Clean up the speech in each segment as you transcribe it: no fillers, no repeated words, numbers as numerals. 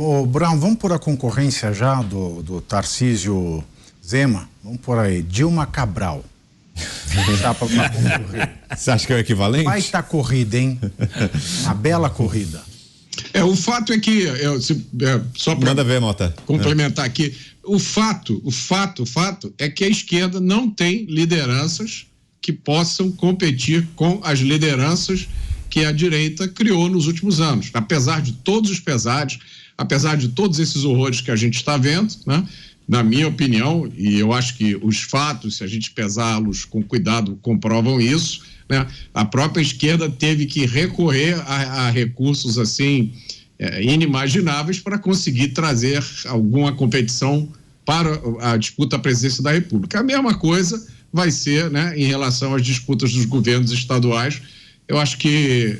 Ô, Brown, vamos pôr a concorrência já do Tarcísio Zema? Vamos pôr aí, Dilma Cabral. Dá pra concorrer. Você acha que é o equivalente? Vai tá corrida, hein? Uma bela corrida. O fato é que, só para Manda ver, Mota. complementar aqui, o fato é que a esquerda não tem lideranças que possam competir com as lideranças que a direita criou nos últimos anos. Apesar de todos os pesares, apesar de todos esses horrores que a gente está vendo, né? Na minha opinião, e eu acho que os fatos, se a gente pesá-los com cuidado, comprovam isso, né? A própria esquerda teve que recorrer a recursos assim inimagináveis para conseguir trazer alguma competição para a disputa à presidência da República. A mesma coisa vai ser, né, em relação às disputas dos governos estaduais. Eu acho que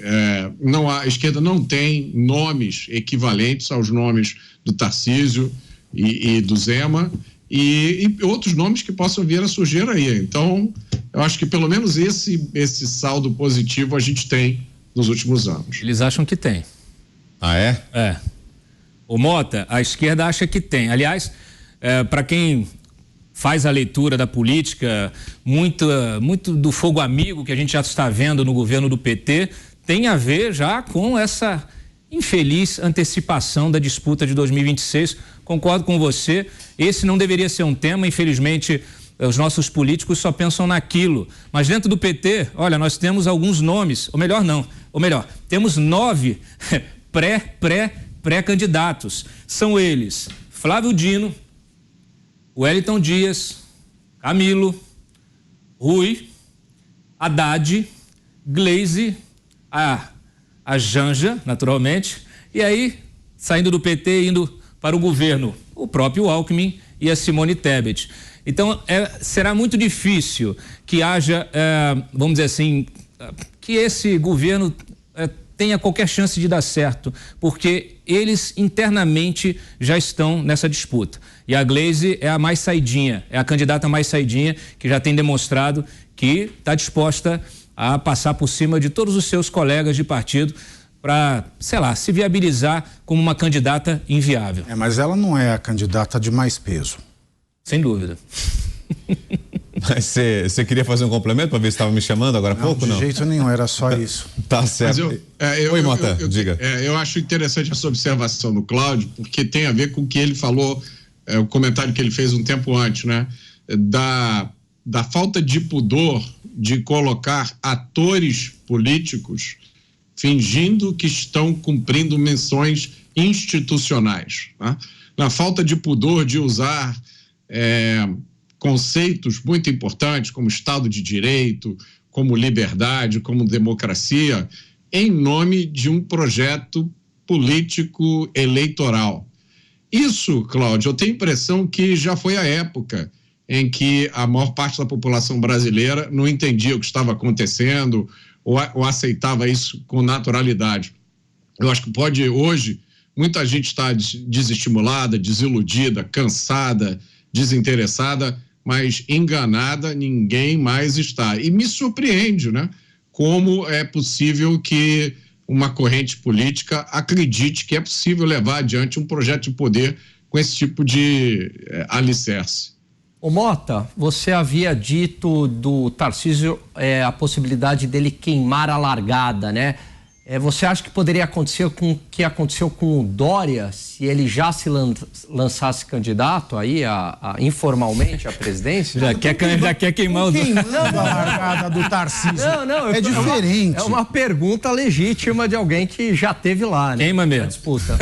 a esquerda não tem nomes equivalentes aos nomes do Tarcísio e do Zema e outros nomes que possam vir a surgir aí. Então, eu acho que pelo menos esse saldo positivo a gente tem nos últimos anos. Eles acham que tem. Ah, é? É. O Mota, a esquerda acha que tem. Aliás, para quem faz a leitura da política, muito do fogo amigo que a gente já está vendo no governo do PT, tem a ver já com essa infeliz antecipação da disputa de 2026. Concordo com você, esse não deveria ser um tema, infelizmente os nossos políticos só pensam naquilo, mas dentro do PT, olha, nós temos alguns nomes, ou melhor, temos 9 pré-candidatos, são eles Flávio Dino, Wellington Dias, Camilo, Rui, Haddad, Gleisi, a Janja, naturalmente, e aí, saindo do PT, indo para o governo, o próprio Alckmin e a Simone Tebet. Então, será muito difícil que haja, vamos dizer assim, que esse governo tenha qualquer chance de dar certo, porque eles internamente já estão nessa disputa. E a Gleisi é a mais saidinha, é a candidata mais saidinha, que já tem demonstrado que está disposta a passar por cima de todos os seus colegas de partido para, sei lá, se viabilizar como uma candidata inviável. Mas ela não é a candidata de mais peso. Sem dúvida. Mas você queria fazer um complemento para ver se estava me chamando agora há pouco, não? De jeito nenhum, era só isso. Tá certo. Oi, Mota, diga. Eu acho interessante essa observação do Cláudio, porque tem a ver com o que ele falou, o comentário que ele fez um tempo antes, né? Da falta de pudor de colocar atores políticos fingindo que estão cumprindo missões institucionais, né? Na falta de pudor de usar conceitos muito importantes como Estado de Direito, como liberdade, como democracia, em nome de um projeto político eleitoral. Isso, Cláudio, eu tenho a impressão que já foi a época em que a maior parte da população brasileira não entendia o que estava acontecendo ou aceitava isso com naturalidade. Eu acho que hoje, muita gente está desestimulada, desiludida, cansada, desinteressada, mas enganada ninguém mais está. E me surpreende, né? Como é possível que uma corrente política acredite que é possível levar adiante um projeto de poder com esse tipo de alicerce. Ô Mota, você havia dito do Tarcísio a possibilidade dele queimar a largada, né? Você acha que poderia acontecer com o que aconteceu com o Dória, se ele já se lançasse candidato aí informalmente à presidência? Já quer queimar o Dória. Queimando a largada do Tarcísio. Não, é diferente. É uma pergunta legítima de alguém que já teve lá, né? Queima mesmo. Disputa.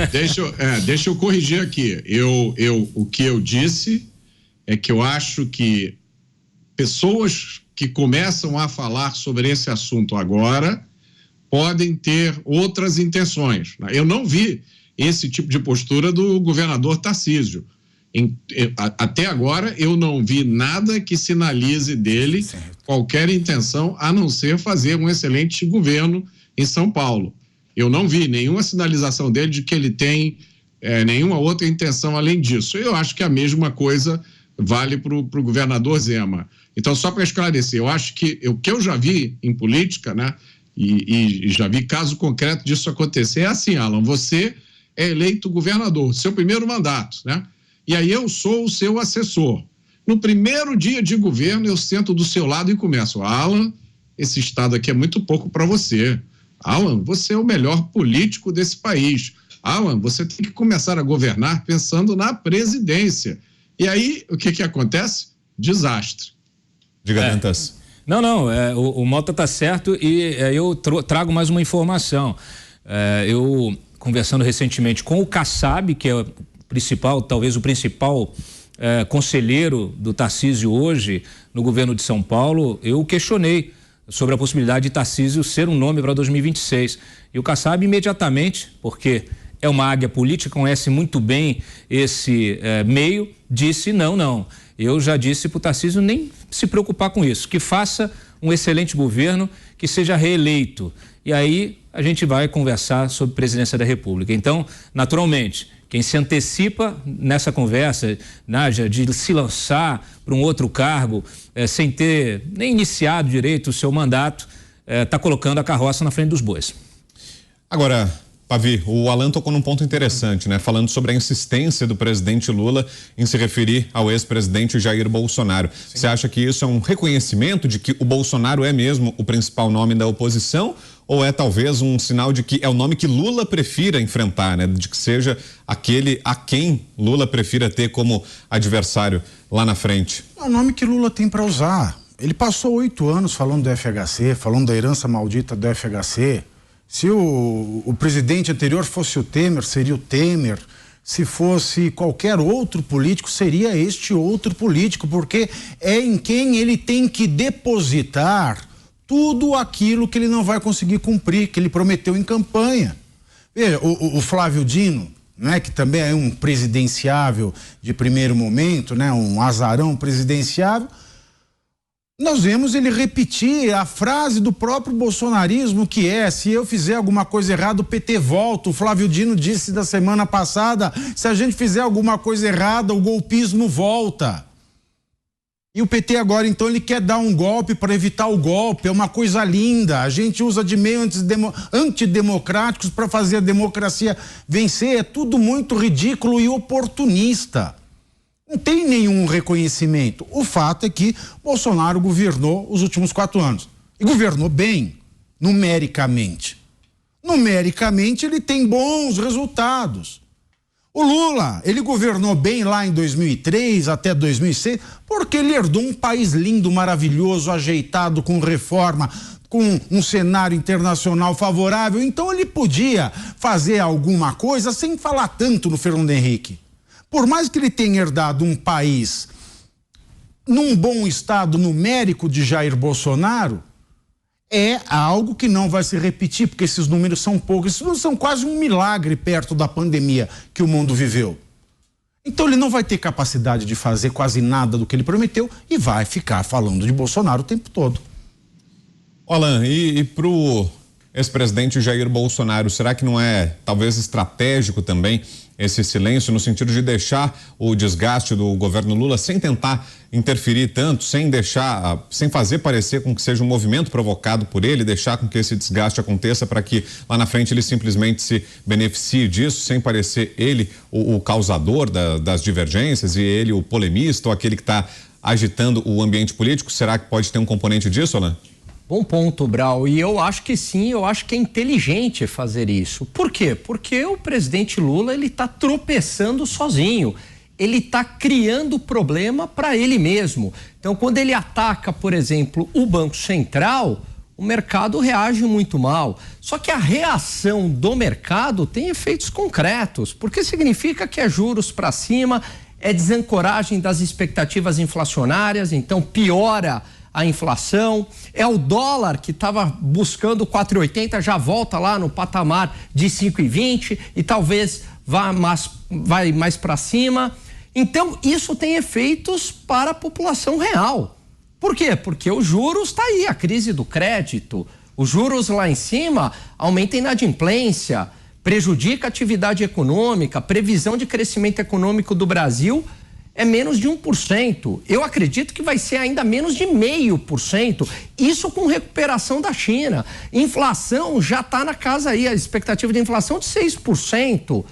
Deixa eu corrigir aqui. O que eu disse é que eu acho que pessoas que começam a falar sobre esse assunto agora podem ter outras intenções. Eu não vi esse tipo de postura do governador Tarcísio. Até agora, eu não vi nada que sinalize dele qualquer intenção, a não ser fazer um excelente governo em São Paulo. Eu não vi nenhuma sinalização dele de que ele tem nenhuma outra intenção além disso. Eu acho que a mesma coisa vale para o governador Zema. Então, só para esclarecer, eu acho que o que eu já vi em política, né, e já vi caso concreto disso acontecer, é assim, Alan, você é eleito governador, seu primeiro mandato, né? E aí eu sou o seu assessor. No primeiro dia de governo, eu sento do seu lado e começo: Alan, esse estado aqui é muito pouco para você. Alan, você é o melhor político desse país. Alan, você tem que começar a governar pensando na presidência. E aí, o que acontece? Desastre. Diga, Dantas. Não, o Mota está certo e eu trago mais uma informação. Eu, conversando recentemente com o Kassab, que é o principal, talvez o principal conselheiro do Tarcísio hoje no governo de São Paulo, eu questionei sobre a possibilidade de Tarcísio ser um nome para 2026. E o Kassab imediatamente, porque é uma águia política, conhece muito bem esse meio, disse não. Eu já disse para o Tarcísio nem se preocupar com isso, que faça um excelente governo, que seja reeleito. E aí a gente vai conversar sobre presidência da República. Então, naturalmente, quem se antecipa nessa conversa, Nádia, de se lançar para um outro cargo, sem ter nem iniciado direito o seu mandato, está colocando a carroça na frente dos bois. Agora, Pavi, o Alan tocou num ponto interessante, né? Falando sobre a insistência do presidente Lula em se referir ao ex-presidente Jair Bolsonaro. Você acha que isso é um reconhecimento de que o Bolsonaro é mesmo o principal nome da oposição? Ou é talvez um sinal de que é o nome que Lula prefira enfrentar, né? De que seja aquele a quem Lula prefira ter como adversário lá na frente? É o nome que Lula tem para usar. Ele passou 8 anos falando do FHC, falando da herança maldita do FHC. Se o presidente anterior fosse o Temer, seria o Temer. Se fosse qualquer outro político, seria este outro político, porque é em quem ele tem que depositar tudo aquilo que ele não vai conseguir cumprir, que ele prometeu em campanha. Veja, o Flávio Dino, né, que também é um presidenciável de primeiro momento, né, um azarão presidenciável, nós vemos ele repetir a frase do próprio bolsonarismo, que é: se eu fizer alguma coisa errada, o PT volta. O Flávio Dino disse da semana passada: se a gente fizer alguma coisa errada, o golpismo volta. E o PT agora, então, ele quer dar um golpe para evitar o golpe. É uma coisa linda. A gente usa de meio antidemocráticos para fazer a democracia vencer. É tudo muito ridículo e oportunista. Não tem nenhum reconhecimento. O fato é que Bolsonaro governou os últimos 4 anos. E governou bem, numericamente. Numericamente, ele tem bons resultados. O Lula, ele governou bem lá em 2003 até 2006, porque ele herdou um país lindo, maravilhoso, ajeitado, com reforma, com um cenário internacional favorável. Então ele podia fazer alguma coisa sem falar tanto no Fernando Henrique. Por mais que ele tenha herdado um país num bom estado numérico de Jair Bolsonaro, é algo que não vai se repetir, porque esses números são poucos. Esses números são quase um milagre perto da pandemia que o mundo viveu. Então ele não vai ter capacidade de fazer quase nada do que ele prometeu e vai ficar falando de Bolsonaro o tempo todo. Alan, e pro ex-presidente Jair Bolsonaro, será que não é talvez estratégico também esse silêncio, no sentido de deixar o desgaste do governo Lula sem tentar interferir tanto, sem fazer parecer com que seja um movimento provocado por ele, deixar com que esse desgaste aconteça para que lá na frente ele simplesmente se beneficie disso, sem parecer ele o causador das divergências e ele o polemista ou aquele que está agitando o ambiente político? Será que pode ter um componente disso, Alan? Bom ponto, Brau, e eu acho que sim, eu acho que é inteligente fazer isso. Por quê? Porque o presidente Lula, ele está tropeçando sozinho, ele está criando problema para ele mesmo. Então, quando ele ataca, por exemplo, o Banco Central, o mercado reage muito mal. Só que a reação do mercado tem efeitos concretos, porque significa que é juros para cima, é desancoragem das expectativas inflacionárias, então piora a inflação, é o dólar que estava buscando 4,80, já volta lá no patamar de 5,20 e talvez vai mais para cima. Então, isso tem efeitos para a população real. Por quê? Porque os juros está aí, a crise do crédito, os juros lá em cima aumentam a inadimplência, prejudica a atividade econômica, previsão de crescimento econômico do Brasil é menos de 1%. Eu acredito que vai ser ainda menos de 0,5%. Isso com recuperação da China. Inflação já está na casa aí, a expectativa de inflação de 6%.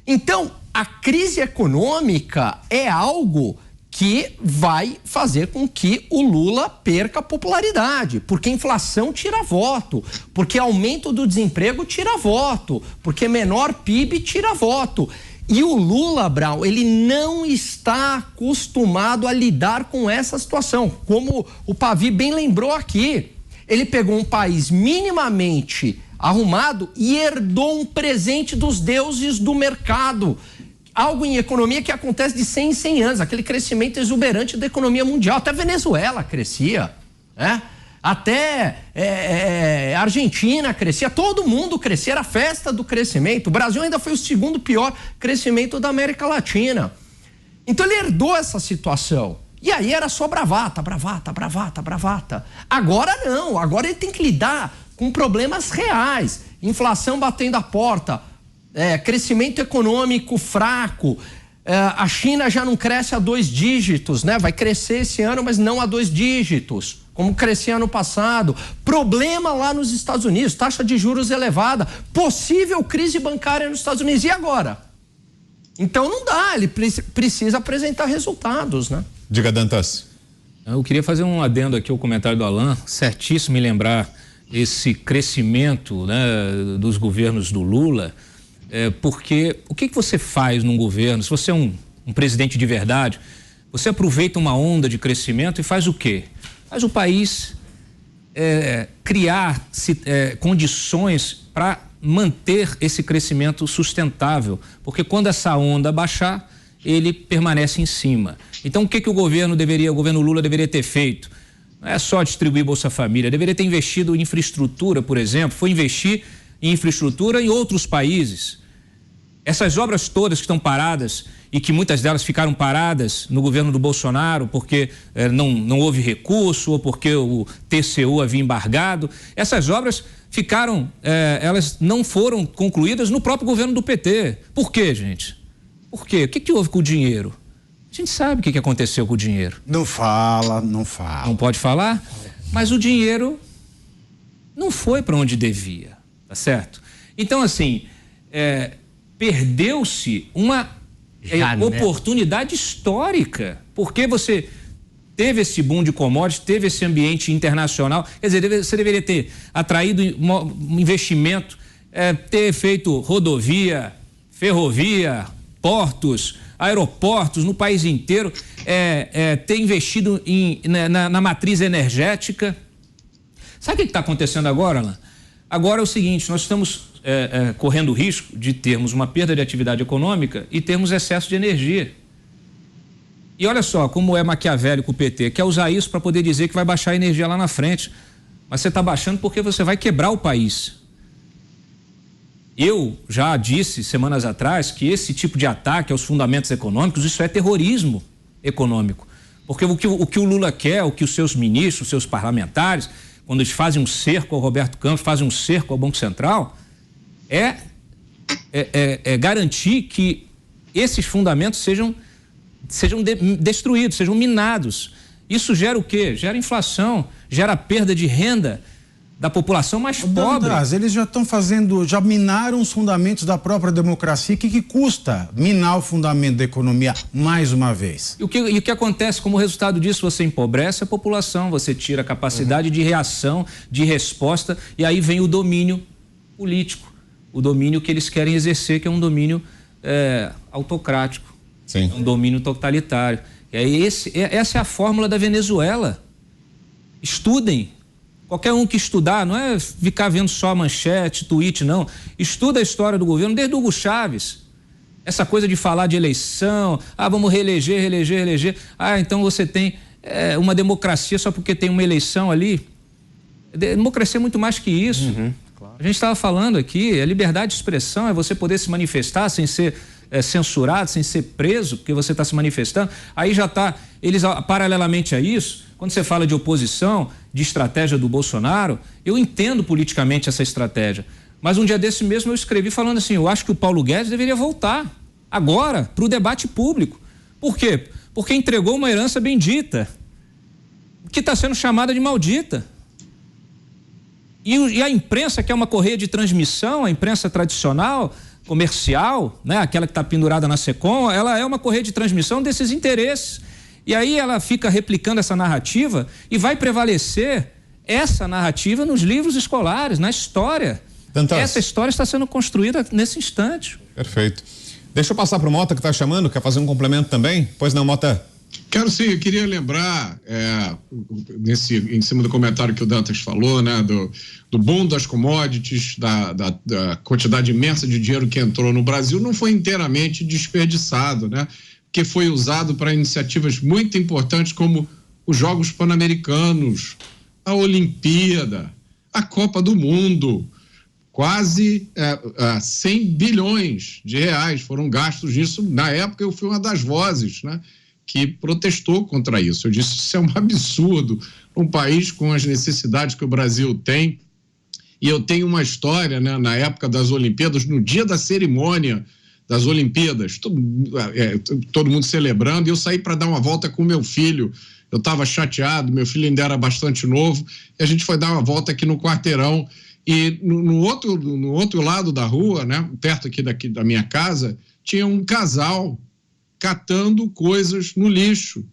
Então, a crise econômica é algo que vai fazer com que o Lula perca a popularidade, porque inflação tira voto, porque aumento do desemprego tira voto, porque menor PIB tira voto. E o Lula, Brown, ele não está acostumado a lidar com essa situação, como o Pavi bem lembrou aqui. Ele pegou um país minimamente arrumado e herdou um presente dos deuses do mercado. Algo em economia que acontece de 100 em 100 anos, aquele crescimento exuberante da economia mundial. Até Venezuela crescia, né? Até Argentina crescia, todo mundo crescia, era a festa do crescimento. O Brasil ainda foi o segundo pior crescimento da América Latina. Então ele herdou essa situação. E aí era só bravata. Agora não, agora ele tem que lidar com problemas reais. Inflação batendo a porta, crescimento econômico fraco, a China já não cresce a 2 dígitos, né? Vai crescer esse ano, mas não a 2 dígitos, como crescia ano passado. Problema lá nos Estados Unidos, taxa de juros elevada, possível crise bancária nos Estados Unidos. E agora? Então não dá, ele precisa apresentar resultados, né? Diga, Dantas. Eu queria fazer um adendo aqui ao comentário do Alan, certíssimo em lembrar esse crescimento, né, dos governos do Lula. Porque o que você faz num governo? Se você é um presidente de verdade, você aproveita uma onda de crescimento e faz o quê? Faz o país criar condições para manter esse crescimento sustentável. Porque quando essa onda baixar, ele permanece em cima. Então o que o governo Lula deveria ter feito? Não é só distribuir Bolsa Família, deveria ter investido em infraestrutura, por exemplo, foi investir em infraestrutura em outros países. Essas obras todas que estão paradas e que muitas delas ficaram paradas no governo do Bolsonaro porque não houve recurso ou porque o TCU havia embargado, essas obras ficaram, elas não foram concluídas no próprio governo do PT. Por quê, gente? Por quê? O que houve com o dinheiro? A gente sabe o que aconteceu com o dinheiro. Não fala. Não pode falar? Mas o dinheiro não foi para onde devia, tá certo? Então, assim, perdeu-se uma oportunidade histórica, porque você teve esse boom de commodities, teve esse ambiente internacional, quer dizer, você deveria ter atraído um investimento, ter feito rodovia, ferrovia, portos, aeroportos no país inteiro, ter investido na matriz energética. Sabe o que está acontecendo agora, Alan? Agora é o seguinte, nós estamos correndo o risco de termos uma perda de atividade econômica e termos excesso de energia. E olha só como é maquiavélico o PT, quer usar isso para poder dizer que vai baixar a energia lá na frente. Mas você está baixando porque você vai quebrar o país. Eu já disse semanas atrás que esse tipo de ataque aos fundamentos econômicos, isso é terrorismo econômico. Porque o que o Lula quer, o que os seus ministros, os seus parlamentares, quando eles fazem um cerco ao Roberto Campos, fazem um cerco ao Banco Central, garantir que esses fundamentos sejam destruídos, sejam minados. Isso gera o quê? Gera inflação, gera perda de renda da população mais pobre. Eles já estão já minaram os fundamentos da própria democracia. O que custa minar o fundamento da economia mais uma vez? E o que acontece como resultado disso? Você empobrece a população, você tira a capacidade de reação, de resposta, e aí vem o domínio político, o domínio que eles querem exercer, que é um domínio autocrático. Sim. É um domínio totalitário. Essa é a fórmula da Venezuela. Estudem. Qualquer um que estudar, não é ficar vendo só manchete, tweet, não. Estuda a história do governo desde Hugo Chávez. Essa coisa de falar de eleição, vamos reeleger. Então você tem uma democracia só porque tem uma eleição ali. Democracia é muito mais que isso. Uhum, claro. A gente estava falando aqui, a liberdade de expressão é você poder se manifestar sem ser censurado, sem ser preso, porque você está se manifestando. Aí já está, eles paralelamente a isso, quando você fala de oposição, de estratégia do Bolsonaro, eu entendo politicamente essa estratégia. Mas um dia desse mesmo eu escrevi falando assim, eu acho que o Paulo Guedes deveria voltar agora para o debate público. Por quê? Porque entregou uma herança bendita, que está sendo chamada de maldita. E a imprensa, que é uma correia de transmissão, a imprensa tradicional, comercial, né, aquela que está pendurada na Secom, ela é uma correia de transmissão desses interesses. E aí ela fica replicando essa narrativa e vai prevalecer essa narrativa nos livros escolares, na história. Dantas. Essa história está sendo construída nesse instante. Perfeito. Deixa eu passar para o Mota, que está chamando, quer fazer um complemento também? Pois não, Mota? Quero sim, eu queria lembrar, em cima do comentário que o Dantas falou, né, do boom das commodities, da quantidade imensa de dinheiro que entrou no Brasil, não foi inteiramente desperdiçado, né, que foi usado para iniciativas muito importantes como os Jogos Pan-Americanos, a Olimpíada, a Copa do Mundo. Quase 100 bilhões de reais foram gastos nisso. Na época eu fui uma das vozes, né, que protestou contra isso. Eu disse, isso é um absurdo, um país com as necessidades que o Brasil tem. E eu tenho uma história, né, na época das Olimpíadas, no dia da cerimônia das Olimpíadas, todo mundo celebrando, e eu saí para dar uma volta com meu filho. Eu estava chateado, meu filho ainda era bastante novo, e a gente foi dar uma volta aqui no quarteirão. E no outro lado da rua, né, perto aqui da minha casa, tinha um casal catando coisas no lixo.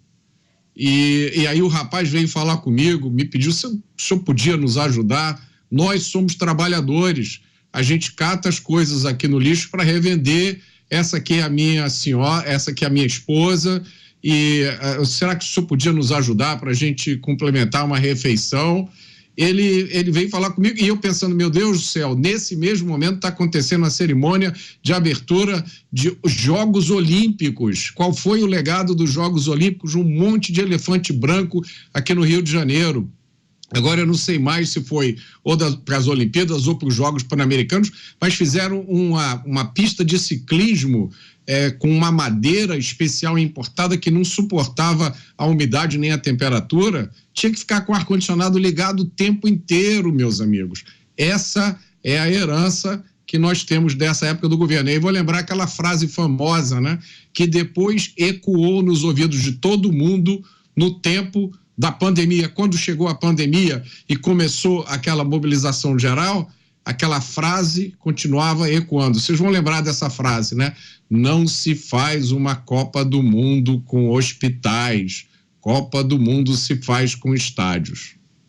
E aí o rapaz veio falar comigo, me pediu se o senhor podia nos ajudar. Nós somos trabalhadores, a gente cata as coisas aqui no lixo para revender. Essa aqui é a minha senhora, essa aqui é a minha esposa. E será que o senhor podia nos ajudar para a gente complementar uma refeição? Ele veio falar comigo e eu pensando, meu Deus do céu, nesse mesmo momento está acontecendo a cerimônia de abertura de Jogos Olímpicos. Qual foi o legado dos Jogos Olímpicos? Um monte de elefante branco aqui no Rio de Janeiro. Agora eu não sei mais se foi ou para as Olimpíadas ou para os Jogos Pan-Americanos, mas fizeram uma pista de ciclismo com uma madeira especial importada que não suportava a umidade nem a temperatura. Tinha que ficar com o ar-condicionado ligado o tempo inteiro, meus amigos. Essa é a herança que nós temos dessa época do governo. E aí vou lembrar aquela frase famosa, né, que depois ecoou nos ouvidos de todo mundo no tempo da pandemia. Quando chegou a pandemia e começou aquela mobilização geral, aquela frase continuava ecoando. Vocês vão lembrar dessa frase, né? Não se faz uma Copa do Mundo com hospitais. Copa do Mundo se faz com estádios.